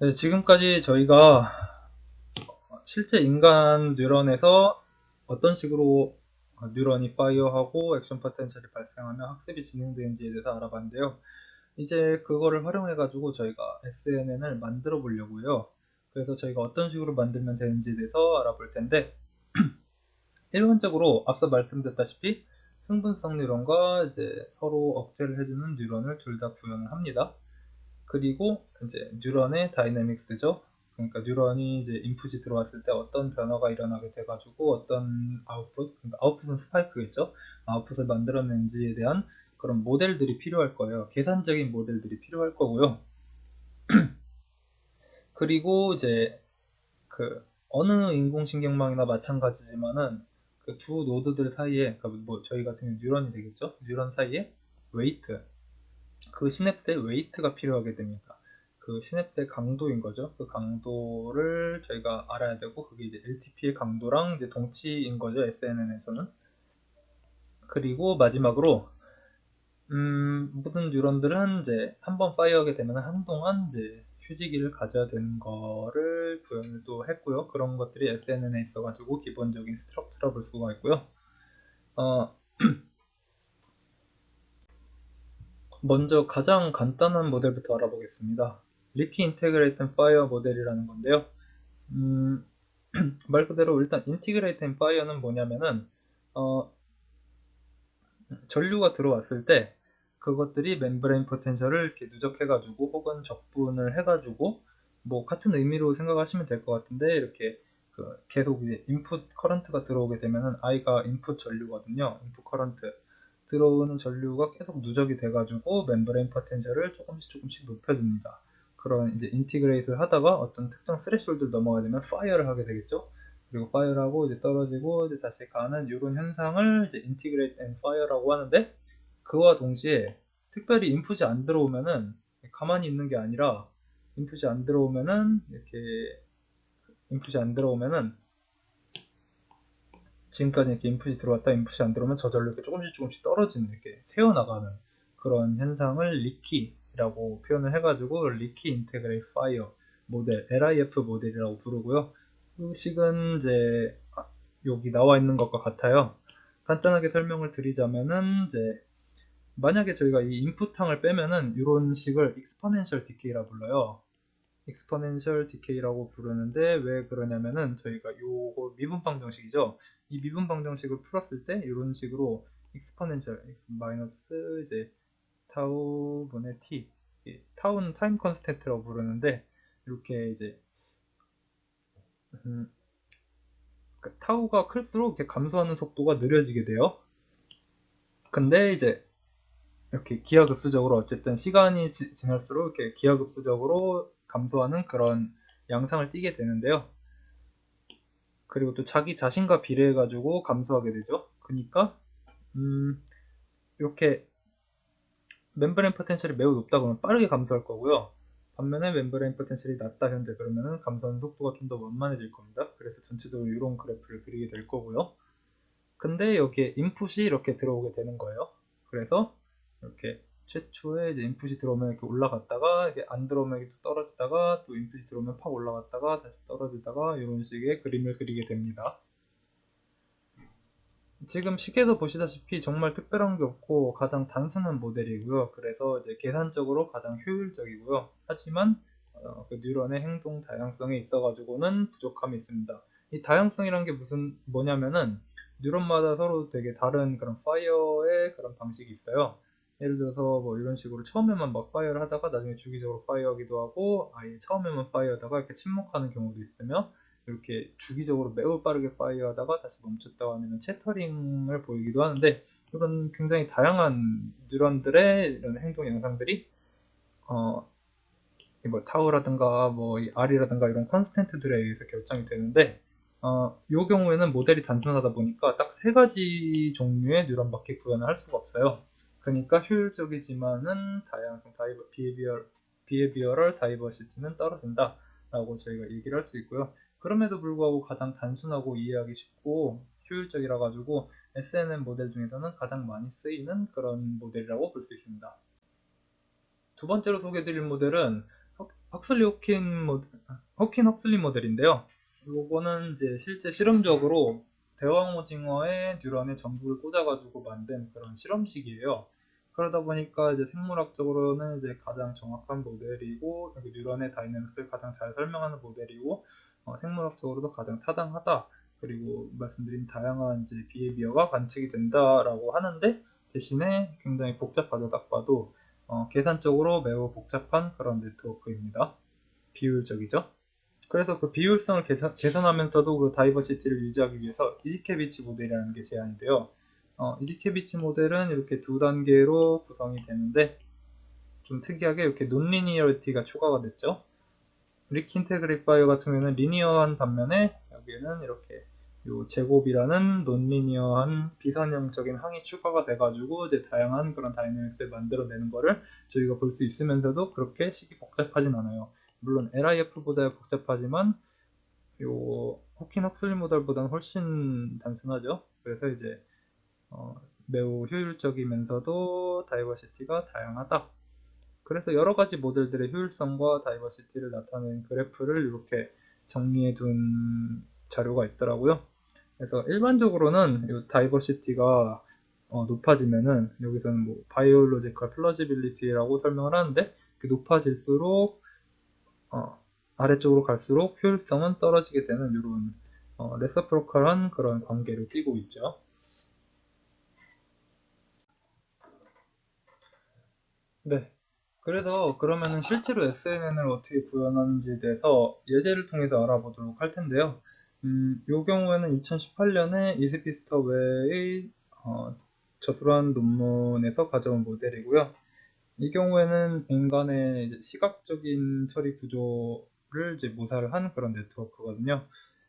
네, 지금까지 저희가 실제 인간 뉴런에서 어떤 식으로 뉴런이 파이어하고 액션 포텐셜이 발생하며 학습이 진행되는지에 대해서 알아봤는데요. 이제 그거를 활용해 가지고 저희가 SNN을 만들어 보려고요. 그래서 저희가 어떤 식으로 만들면 되는지에 대해서 알아볼 텐데, 일반적으로 앞서 말씀드렸다시피 흥분성 뉴런과 이제 서로 억제를 해주는 뉴런을 둘 다 구현을 합니다. 그리고 이제 뉴런의 다이내믹스죠. 그러니까 뉴런이 이제 인풋이 들어왔을 때 어떤 변화가 일어나게 돼가지고 어떤 아웃풋, 그러니까 아웃풋은 스파이크겠죠. 아웃풋을 만들어낸지에 대한 그런 모델들이 필요할 거예요. 계산적인 모델들이 필요할 거고요. 그리고 이제 그 어느 인공신경망이나 마찬가지지만은 그 두 노드들 사이에, 그러니까 뭐 저희 같은 경우 뉴런이 되겠죠. 뉴런 사이에 웨이트, 그 시냅스의 웨이트가 필요하게 됩니다. 그 시냅스의 강도인 거죠. 그 강도를 저희가 알아야 되고, 그게 이제 LTP의 강도랑 이제 동치인 거죠, SNN에서는. 그리고 마지막으로 모든 뉴런들은 이제 한번 파이어하게 되면 한동안 이제 휴지기를 가져야 되는 거를 구현을 또 했고요. 그런 것들이 SNN에 있어가지고 기본적인 스트럭처라 볼 수가 있고요. 어, 먼저 가장 간단한 모델부터 알아보겠습니다. 리키 인테그레이튼 파이어 모델이라는 건데요. 음, 말 그대로 일단 인티그레이튼 파이어는 뭐냐면은 어, 전류가 들어왔을 때 그것들이 멤브레인 포텐셜을 이렇게 누적해가지고 혹은 적분을 해가지고, 뭐 같은 의미로 생각하시면 될 것 같은데, 이렇게 그 계속 이제 인풋 커런트가 들어오게 되면은 I가 인풋 전류거든요. 인풋 커런트 들어오는 전류가 계속 누적이 돼가지고 멤브레인 포텐셜을 조금씩 조금씩 높여줍니다. 그런 이제 인티그레이트를 하다가 어떤 특정 스레시홀드를 넘어가게 되면 파이어를 하게 되겠죠. 그리고 파이어를 하고 이제 떨어지고 이제 다시 가는 이런 현상을 이제 인티그레이트 앤 파이어라고 하는데, 그와 동시에 특별히 인풋이 안 들어오면은 가만히 있는 게 아니라, 인풋이 안 들어오면은 이렇게 인풋이 안 들어오면은 지금까지 이렇게 인풋이 들어왔다 인풋이 안 들어오면 저절로 이렇게 조금씩 조금씩 떨어지는, 이렇게 새어나가는 그런 현상을 리키라고 표현을 해가지고 리키 인테그레이 파이어 모델, LIF 모델이라고 부르고요. 그 식은 이제 여기 나와 있는 것과 같아요. 간단하게 설명을 드리자면은 이제 만약에 저희가 이 인풋항을 빼면은 이런 식을 익스포넨셜 디케이라 불러요. 익스포넨셜 디케이라고 부르는데, 왜 그러냐면은 저희가 요거 미분 방정식이죠. 이 미분 방정식을 풀었을 때 이런 식으로 익스포넨셜 마이너스 이제 타우 분의 t, 타우는 타임 컨스텐트라고 부르는데, 이렇게 이제 음, 타우가 클수록 이렇게 감소하는 속도가 느려지게 돼요. 근데 이제 이렇게 기하급수적으로 어쨌든 시간이 지날수록 이렇게 기하급수적으로 감소하는 그런 양상을 띠게 되는데요. 그리고 또 자기 자신과 비례해 가지고 감소하게 되죠. 그러니까 이렇게 멤브레인 포텐셜이 매우 높다 그러면 빠르게 감소할 거고요. 반면에 멤브레인 포텐셜이 낮다 현재 그러면은 감소하는 속도가 좀 더 완만해질 겁니다. 그래서 전체적으로 이런 그래프를 그리게 될 거고요. 근데 여기에 인풋이 이렇게 들어오게 되는 거예요. 그래서 이렇게 최초에 이제 인풋이 들어오면 이렇게 올라갔다가, 이게 안 들어오면 이렇게 또 떨어지다가, 또 인풋이 들어오면 팍 올라갔다가 다시 떨어지다가, 이런 식의 그림을 그리게 됩니다. 지금 식에서 보시다시피 정말 특별한 게 없고 가장 단순한 모델이고요. 그래서 이제 계산적으로 가장 효율적이고요. 하지만 그 뉴런의 행동 다양성에 있어가지고는 부족함이 있습니다. 이 다양성이란 게 무슨 뭐냐면은 뉴런마다 서로 되게 다른 그런 파이어의 그런 방식이 있어요. 예를 들어서 뭐 이런 식으로 처음에만 막 파이어를 하다가 나중에 주기적으로 파이어하기도 하고, 아예 처음에만 파이어하다가 이렇게 침묵하는 경우도 있으며, 이렇게 주기적으로 매우 빠르게 파이어하다가 다시 멈췄다가 아니면 채터링을 보이기도 하는데, 이런 굉장히 다양한 뉴런들의 이런 행동 양상들이 어, 뭐 타우라든가 뭐 R이라든가 이런 컨스텐트들에 의해서 결정이 되는데, 이 경우에는 모델이 단순하다 보니까 딱 세 가지 종류의 뉴런밖에 구현을 할 수가 없어요. 그러니까 효율적이지만은 다양성, 비헤비어럴 다이버시티는 떨어진다 라고 저희가 얘기를 할 수 있고요. 그럼에도 불구하고 가장 단순하고 이해하기 쉽고 효율적이라 가지고 SNN 모델 중에서는 가장 많이 쓰이는 그런 모델이라고 볼 수 있습니다. 두 번째로 소개드릴 모델은 헉슬리 호킨 헉슬리 모델인데요. 요거는 이제 실제 실험적으로 대왕 오징어의 뉴런에 전구를 꽂아가지고 만든 그런 실험식이에요. 그러다 보니까 이제 생물학적으로는 이제 가장 정확한 모델이고, 여기 뉴런의 다이내믹스를 가장 잘 설명하는 모델이고, 생물학적으로도 가장 타당하다. 그리고 말씀드린 다양한 이제 비헤비어가 관측이 된다라고 하는데, 대신에 굉장히 복잡하죠. 딱 봐도 계산적으로 매우 복잡한 그런 네트워크입니다. 비효율적이죠. 그래서 그 비효율성을 개선하면서도 그 다이버시티를 유지하기 위해서 이지케비치 모델이라는 게 제안돼요. 이지케비치 모델은 이렇게 두 단계로 구성이 되는데, 좀 특이하게 이렇게 논리니어리티가 추가가 됐죠. 리키 인테그리파이어 같은 경우는 리니어한 반면에, 여기에는 이렇게 요 제곱이라는 논리니어한 비선형적인 항이 추가가 돼가지고 이제 다양한 그런 다이내믹스를 만들어내는 거를 저희가 볼 수 있으면서도 그렇게 식이 복잡하진 않아요. 물론 LIF보다 복잡하지만 요 호킨 헉슬리 모델보다는 훨씬 단순하죠. 그래서 이제 매우 효율적이면서도 다이버시티가 다양하다. 그래서 여러 가지 모델들의 효율성과 다이버시티를 나타내는 그래프를 이렇게 정리해 둔 자료가 있더라고요. 그래서 일반적으로는 이 다이버시티가 높아지면은, 여기서는 뭐 바이올로지컬 플러지빌리티라고 설명을 하는데, 높아질수록 아래쪽으로 갈수록 효율성은 떨어지게 되는 이런 레서프로컬한 그런 관계를 띠고 있죠. 네. 그래서 그러면은 실제로 SNN을 어떻게 구현하는지에 대해서 예제를 통해서 알아보도록 할 텐데요. 이 경우에는 2018년에 이스피스터 외의 저술한 논문에서 가져온 모델이고요. 이 경우에는 인간의 이제 시각적인 처리 구조를 이제 모사를 한 그런 네트워크거든요.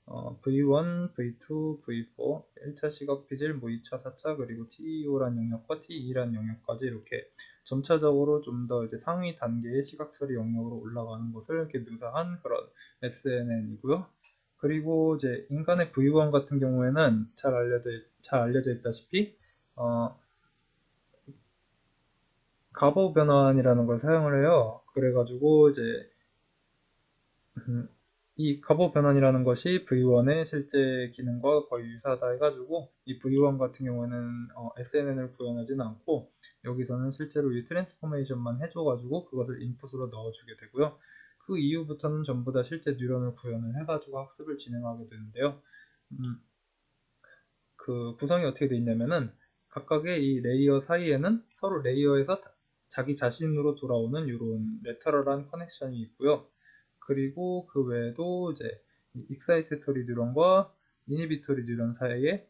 V1, V2, V4, 1차 시각 피질, 뭐 2차, 4차, 그리고 TEO란 영역과 TE란 영역까지 이렇게 점차적으로 좀 더 이제 상위 단계의 시각 처리 영역으로 올라가는 것을 이렇게 묘사한 그런 SNN이고요. 그리고 이제 인간의 V1 같은 경우에는 잘 알려져 있다시피 가보 변환이라는 걸 사용을 해요. 그래가지고 이제 이 가보 변환이라는 것이 V1의 실제 기능과 거의 유사하다 해가지고, 이 V1 같은 경우에는 SNN을 구현하지는 않고, 여기서는 실제로 이 트랜스포메이션만 해줘가지고 그것을 인풋으로 넣어주게 되고요. 그 이후부터는 전부 다 실제 뉴런을 구현을 해가지고 학습을 진행하게 되는데요. 음, 그 구성이 어떻게 되어 있냐면은, 각각의 이 레이어 사이에는 서로 레이어에서 자기 자신으로 돌아오는 이런 레터럴한 커넥션이 있고요. 그리고 그 외에도 이제 익사이테토리 뉴런과 이니비토리 뉴런 사이에,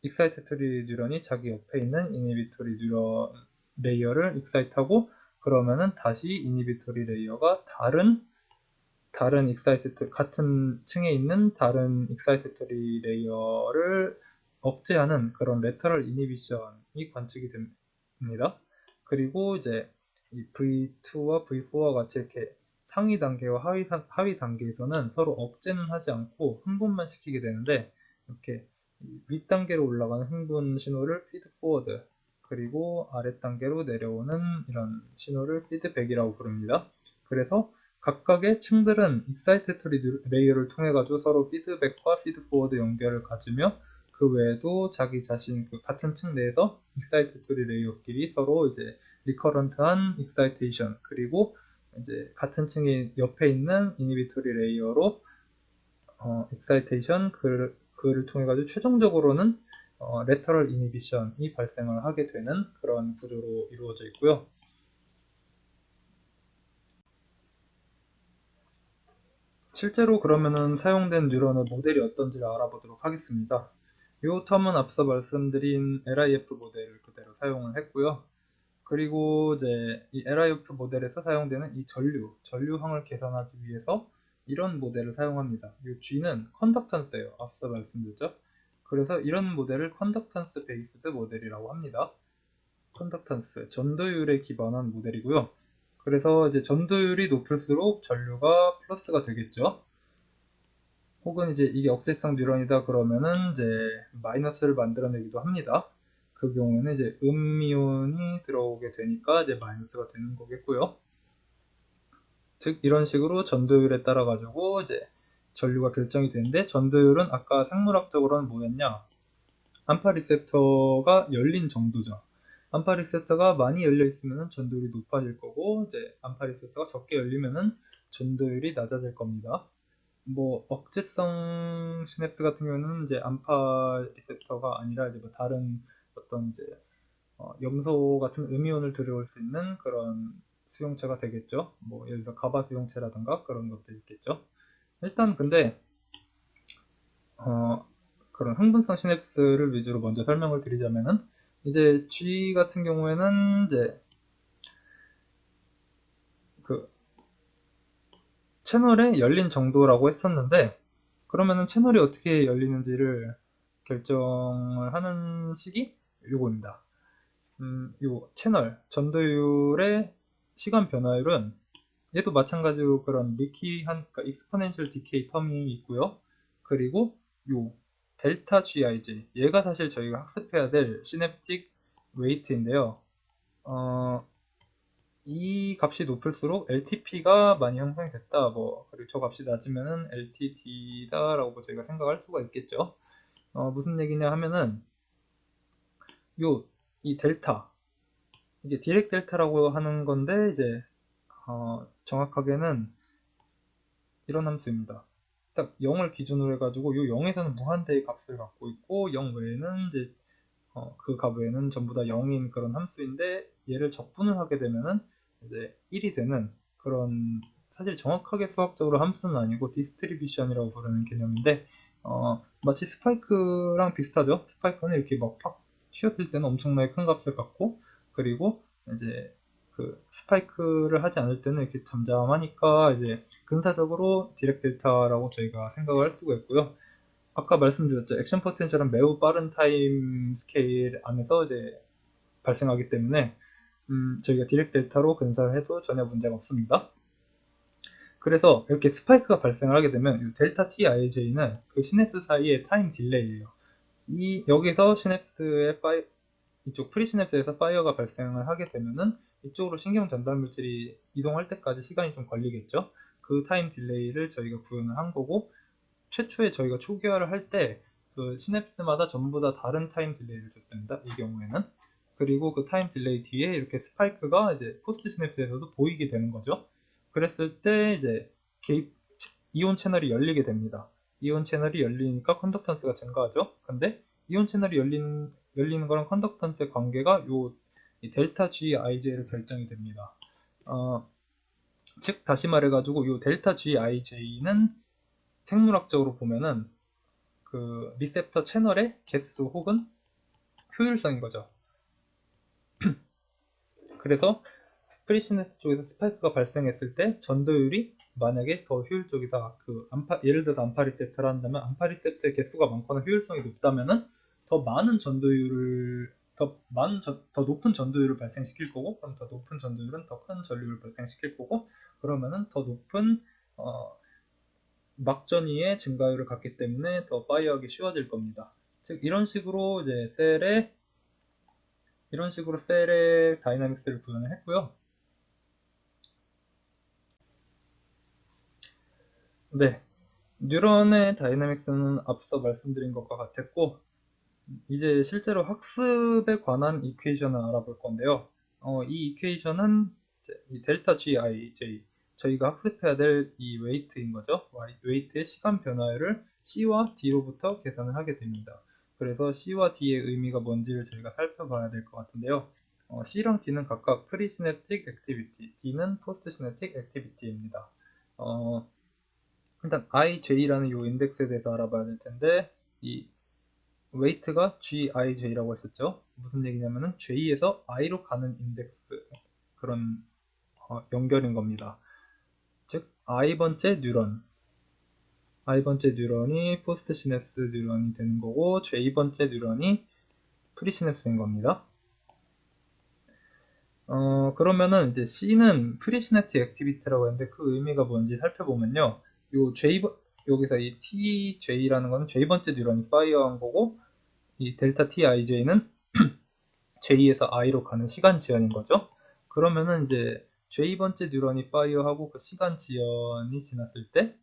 익사이테토리 뉴런이 자기 옆에 있는 이니비토리 뉴런 레이어를 익사이트하고, 그러면은 다시 이니비토리 레이어가 다른 익사이테토리, 같은 층에 있는 다른 익사이테토리 레이어를 억제하는 그런 레터럴 이니비션이 관측이 됩니다. 그리고 이제 이 V2와 V4와 같이 이렇게 상위 단계와 하위 단계에서는 서로 억제는 하지 않고 흥분만 시키게 되는데, 이렇게 윗 단계로 올라가는 흥분 신호를 피드 포워드, 그리고 아랫 단계로 내려오는 이런 신호를 피드백이라고 부릅니다. 그래서 각각의 층들은 익사이테토리 레이어를 통해 가지고 서로 피드백과 피드포워드 연결을 가지며, 그 외에도 자기 자신 그 같은 층 내에서 익사이테토리 레이어끼리 서로 이제 리커런트한 익사이테이션, 그리고 이제 같은 층이 옆에 있는 이니비토리 레이어로 익사이테이션, 그를 통해 가지고 최종적으로는 레터럴 이니비션이 발생을 하게 되는 그런 구조로 이루어져 있고요. 실제로 그러면은 사용된 뉴런의 모델이 어떤지를 알아보도록 하겠습니다. 이 텀은 앞서 말씀드린 LIF 모델을 그대로 사용을 했고요. 그리고 이제 이 LIF 모델에서 사용되는 이 전류항을 계산하기 위해서 이런 모델을 사용합니다. 이 G는 컨덕턴스예요. 앞서 말씀드렸죠. 그래서 이런 모델을 컨덕턴스 베이스드 모델이라고 합니다. 컨덕턴스, 전도율에 기반한 모델이고요. 그래서 이제 전도율이 높을수록 전류가 플러스가 되겠죠. 혹은 이제 이게 억제성 뉴런이다 그러면은 이제 마이너스를 만들어내기도 합니다. 그 경우에는 이제 음이온이 들어오게 되니까 이제 마이너스가 되는 거겠고요. 즉 이런 식으로 전도율에 따라 가지고 이제 전류가 결정이 되는데, 전도율은 아까 생물학적으로는 뭐였냐? 암파 리셉터가 열린 정도죠. 암파 리셉터가 많이 열려 있으면 전도율이 높아질 거고, 이제 암파 리셉터가 적게 열리면은 전도율이 낮아질 겁니다. 뭐 억제성 시냅스 같은 경우는 이제 암파 리셉터가 아니라 이제 뭐 다른 어떤 이제 염소 같은 음이온을 들여올 수 있는 그런 수용체가 되겠죠. 뭐 예를 들어서 가바 수용체라든가 그런 것들이 있겠죠. 일단 근데 그런 흥분성 시냅스를 위주로 먼저 설명을 드리자면은, 이제 G 같은 경우에는 이제 그 채널의 열린 정도라고 했었는데, 그러면은 채널이 어떻게 열리는지를 결정을 하는 식이 요겁니다. 요 채널 전도율의 시간 변화율은 얘도 마찬가지로 그런 리키한, 그러니까 익스포넨셜 디케이 텀이 있고요. 그리고 요 델타 GIJ, 얘가 사실 저희가 학습해야 될 시냅틱 웨이트인데요. 이 값이 높을수록 LTP가 많이 형성이 됐다. 뭐 그리고 저 값이 낮으면은 LTT다라고 저희가 생각할 수가 있겠죠. 무슨 얘기냐 하면은 이 델타, 이게 디렉 델타라고 하는 건데, 이제 정확하게는 이런 함수입니다. 딱 0을 기준으로 해가지고 요 0에서는 무한대의 값을 갖고 있고, 0 외에는 이제 그 값 외에는 전부 다 0인 그런 함수인데, 얘를 적분을 하게 되면은 이제 1이 되는 그런, 사실 정확하게 수학적으로 함수는 아니고 디스트리뷰션이라고 부르는 개념인데, 마치 스파이크랑 비슷하죠. 스파이크는 이렇게 막 팍 튀어들 때는 엄청나게 큰 값을 갖고, 그리고 이제 그 스파이크를 하지 않을 때는 이렇게 잠잠하니까 이제 근사적으로 디렉 델타라고 저희가 생각을 할 수가 있고요. 아까 말씀드렸죠. 액션 포텐셜은 매우 빠른 타임 스케일 안에서 이제 발생하기 때문에 저희가 디렉 델타로 근사를 해도 전혀 문제가 없습니다. 그래서 이렇게 스파이크가 발생을 하게 되면 이 델타 TIJ는 그 시냅스 사이의 타임 딜레이예요. 여기서 시냅스의 이쪽 프리시냅스에서 파이어가 발생을 하게 되면은 이쪽으로 신경 전달 물질이 이동할 때까지 시간이 좀 걸리겠죠. 그 타임 딜레이를 저희가 구현을 한 거고, 최초에 저희가 초기화를 할 때 그 시냅스마다 전부 다 다른 타임 딜레이를 줬습니다. 이 경우에는. 그리고 그 타임 딜레이 뒤에 이렇게 스파이크가 이제 포스트 시냅스에서도 보이게 되는 거죠. 그랬을 때 이제 이온 채널이 열리게 됩니다. 이온 채널이 열리니까 컨덕턴스가 증가하죠. 근데 이온 채널이 열리는 거랑 컨덕턴스의 관계가 이 델타 GIJ를 결정이 됩니다. 즉 다시 말해가지고 이 델타 GIJ는 생물학적으로 보면은 그 리셉터 채널의 개수 혹은 효율성인 거죠. 그래서 프리시네스 쪽에서 스파이크가 발생했을 때 전도율이 만약에 더 효율적이다. 예를 들어서 암파 리셉터를 한다면 암파 리셉터의 개수가 많거나 효율성이 높다면은 더 많은 전도율을 더 높은 전도율을 발생시킬 거고, 그럼 더 높은 전도율은 더 큰 전류를 발생시킬 거고, 그러면은 더 높은 막전위의 증가율을 갖기 때문에 더 파이어하기 쉬워질 겁니다. 즉 이런 식으로 이제 셀의 다이나믹스를 구현을 했고요. 네, 뉴런의 다이나믹스는 앞서 말씀드린 것과 같았고, 이제 실제로 학습에 관한 이퀘이션을 알아볼 건데요. 이 이퀘이션은 이 델타 GIJ, 저희가 학습해야 될 이 웨이트인 거죠. 웨이트의 시간 변화율을 C와 D로부터 계산을 하게 됩니다. 그래서 C와 D의 의미가 뭔지를 저희가 살펴봐야 될 것 같은데요. C랑 D는 각각 프리시냅틱 액티비티, D는 포스트 시냅틱 액티비티입니다. 일단 IJ라는 이 인덱스에 대해서 알아봐야 될 텐데, 이 웨이트가 GIJ라고 했었죠. 무슨 얘기냐면은 J에서 I로 가는 인덱스, 그런 연결인 겁니다. 즉 I번째 뉴런이 포스트 시냅스 뉴런이 되는 거고, J번째 뉴런이 프리시냅스인 겁니다. 그러면은 이제 C는 프리시냅틱 액티비티라고 했는데 그 의미가 뭔지 살펴보면요. 여기서 이 TJ라는 거는 J번째 뉴런이 파이어한 거고, 이 델타 TIJ는 J에서 I로 가는 시간 지연인 거죠. 그러면은 이제 J번째 뉴런이 파이어하고 그 시간 지연이 지났을 때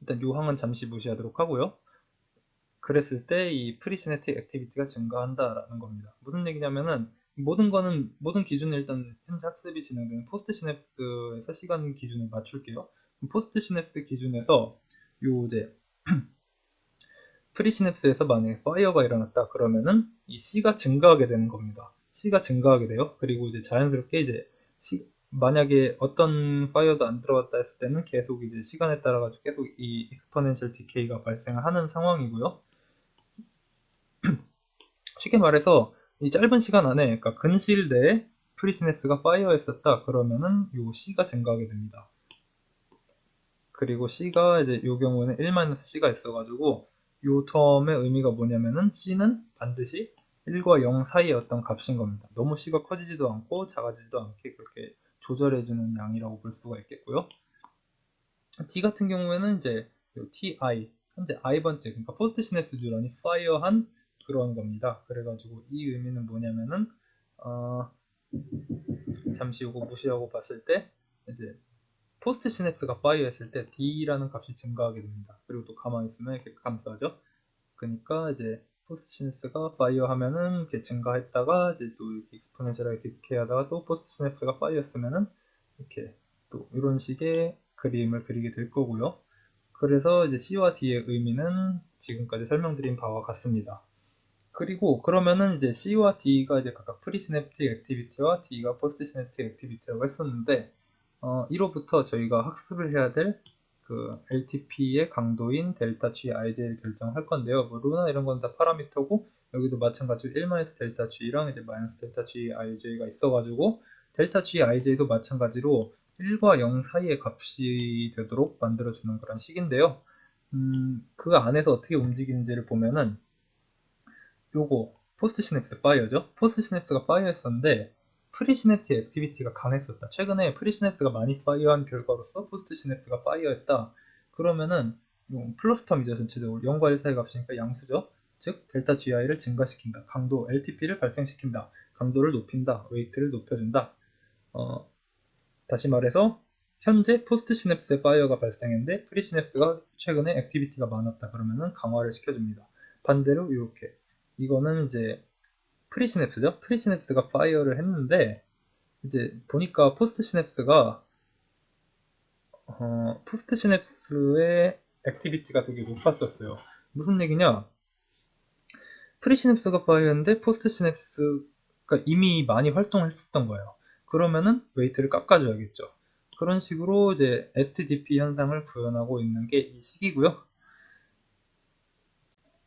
일단 요 항은 잠시 무시하도록 하고요. 그랬을 때 이 프리시냅틱 액티비티가 증가한다라는 겁니다. 무슨 얘기냐면은 모든 기준을 일단 현재 학습이 진행되는 포스트 시냅스에서 시간 기준을 맞출게요. 포스트 시냅스 기준에서 요 이제 프리시냅스에서 만약에 파이어가 일어났다 그러면은 이 C가 증가하게 되는 겁니다. C가 증가하게 돼요. 그리고 이제 자연스럽게 이제 만약에 어떤 파이어도 안 들어갔다 했을 때는 계속 이제 시간에 따라 가지고 계속 이 익스포넨셜 디케이가 발생을 하는 상황이고요. 쉽게 말해서 이 짧은 시간 안에, 그러니까 근시일 내에 프리시냅스가 파이어했었다 그러면은 요 C가 증가하게 됩니다. 그리고 C가 이제 요 경우에는 1-C가 있어가지고 요 텀의 의미가 뭐냐면은 C는 반드시 1과 0 사이의 어떤 값인 겁니다. 너무 C가 커지지도 않고 작아지지도 않게 그렇게 조절해주는 양이라고 볼 수가 있겠고요. D 같은 경우에는 이제 요 TI, 현재 I번째, 그러니까 포스트 시냅스 뉴런이 파이어한 그런 겁니다. 그래가지고 이 의미는 뭐냐면은 잠시 이거 무시하고 봤을 때 이제 포스트 시냅스가 파이어했을 때 D라는 값이 증가하게 됩니다. 그리고 또 가만히 있으면 이렇게 감싸죠. 그러니까 이제 포스트 시냅스가 파이어 하면은 이렇게 증가했다가 이제 또 이렇게 익스포넨셜하게 디케이 하다가 또 포스트 시냅스가 파이어였으면은 이렇게 또 이런 식의 그림을 그리게 될 거고요. 그래서 이제 C와 D의 의미는 지금까지 설명드린 바와 같습니다. 그리고 그러면은 이제 C와 D가 이제 각각 프리시냅틱 액티비티와 D가 포스트 시냅틱 액티비티라고 했었는데 1호부터 저희가 학습을 해야 될 그 LTP의 강도인 델타 G IJ를 결정할 건데요. 뭐 루나 이런 건 다 파라미터고 여기도 마찬가지로 1 델타 G랑 이제 마이너스 델타 G IJ가 있어가지고 델타 G IJ도 마찬가지로 1과 0 사이의 값이 되도록 만들어주는 그런 식인데요. 그 안에서 어떻게 움직이는지를 보면은 요거 포스트 시냅스 파이어죠. 포스트 시냅스가 파이어했었는데 프리시냅틱 액티비티가 강했었다. 최근에 프리시냅스가 많이 파이어한 결과로서 포스트 시냅스가 파이어했다. 그러면은 플러스 텀이죠. 전체적으로 0과 1 사이 값이니까 양수죠. 즉 델타 GI를 증가시킨다. 강도 LTP를 발생시킨다. 강도를 높인다. 웨이트를 높여준다. 다시 말해서 현재 포스트 시냅스에 파이어가 발생했는데 프리시냅스가 최근에 액티비티가 많았다. 그러면은 강화를 시켜줍니다. 반대로 이렇게 이거는 이제 프리시냅스죠. 프리시냅스가 파이어를 했는데 이제 보니까 포스트 시냅스의 액티비티가 되게 높았었어요. 무슨 얘기냐? 프리시냅스가 파이어였는데 포스트 시냅스가 이미 많이 활동했었던 거예요. 그러면은 웨이트를 깎아줘야겠죠. 그런 식으로 이제 STDP 현상을 구현하고 있는 게 이 식이고요.